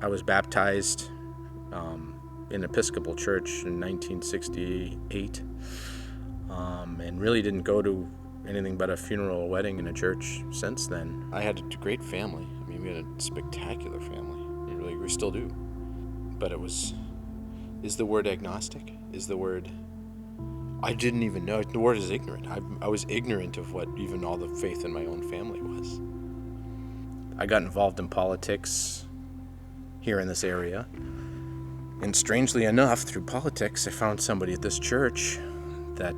I was baptized in Episcopal Church in 1968, and really didn't go to anything but a funeral, a wedding, and a church since then. I had a great family. I mean, we had a spectacular family. We still do. But is the word agnostic? Is the word, I didn't even know. The word is ignorant. I was ignorant of what even all the faith in my own family was. I got involved in politics here in this area. And strangely enough, through politics, I found somebody at this church that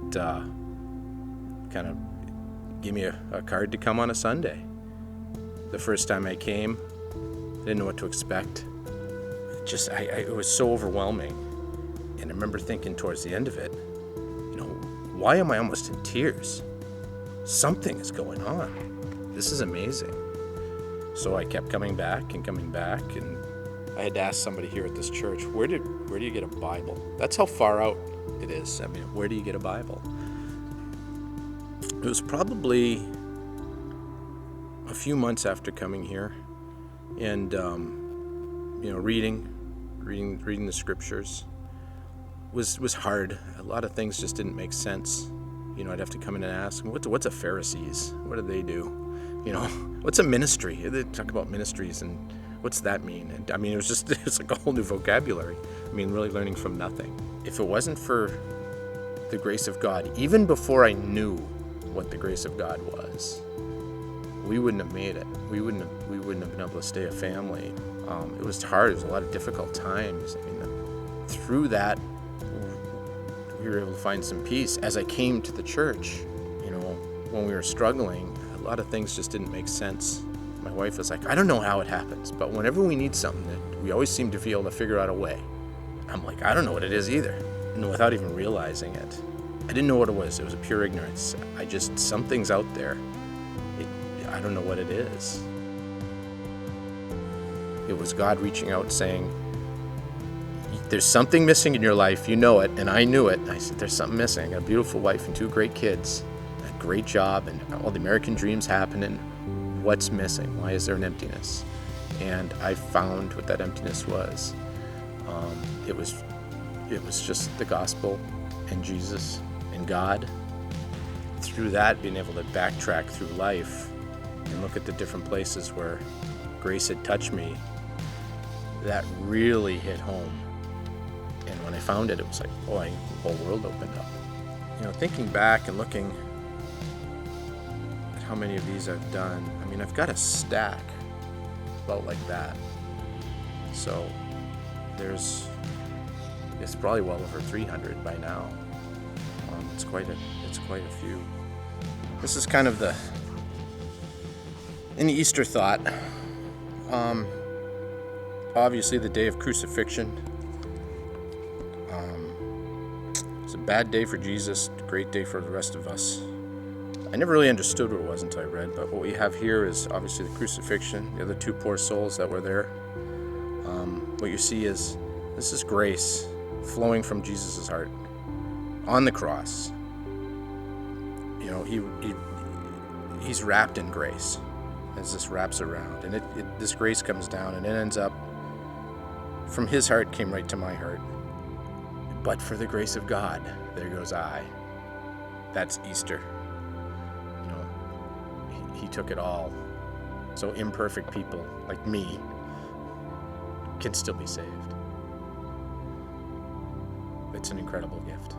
kind of gave me a card to come on a Sunday. The first time I came, I didn't know what to expect. It was so overwhelming. And I remember thinking towards the end of it, why am I almost in tears? Something is going on. This is amazing. So I kept coming back, and I had to ask somebody here at this church, where do you get a Bible? That's how far out it is. I mean, where do you get a Bible? It was probably a few months after coming here, and reading the scriptures was hard. A lot of things just didn't make sense. I'd have to come in and ask, what's a Pharisees? What do they do? What's a ministry? They talk about ministries, and what's that mean? And I mean, it's like a whole new vocabulary. I mean, really learning from nothing. If it wasn't for the grace of God, even before I knew what the grace of God was, we wouldn't have made it. We wouldn't have been able to stay a family. It was hard. It was a lot of difficult times. I mean, through that, we were able to find some peace. As I came to the church, when we were struggling, a lot of things just didn't make sense. My wife was like, I don't know how it happens, but whenever we need something, we always seem to be able to figure out a way. I'm like, I don't know what it is either. And without even realizing it, I didn't know what it was. It was a pure ignorance. Something's out there. I don't know what it is. It was God reaching out saying, there's something missing in your life, you know it, and I knew it. I said, there's something missing. I got a beautiful wife and 2 great kids, a great job, and all the American dreams happening. What's missing? Why is there an emptiness? And I found what that emptiness was. It was just the gospel and Jesus and God. Through that, being able to backtrack through life and look at the different places where grace had touched me, that really hit home. And when I found it, it was like, the whole world opened up. Thinking back and looking at how many of these I've done, I mean, I've got a stack about like that. So it's probably well over 300 by now. It's quite a few. This is kind of an Easter thought. Obviously, the day of crucifixion. It's a bad day for Jesus, a great day for the rest of us. I never really understood what it was until I read, but what we have here is obviously the crucifixion, the other 2 poor souls that were there. What you see is, this is grace flowing from Jesus' heart on the cross. He's wrapped in grace as this wraps around, and this grace comes down, and it ends up from his heart came right to my heart. But for the grace of God, there goes I. That's Easter. He took it all. So imperfect people like me can still be saved. It's an incredible gift.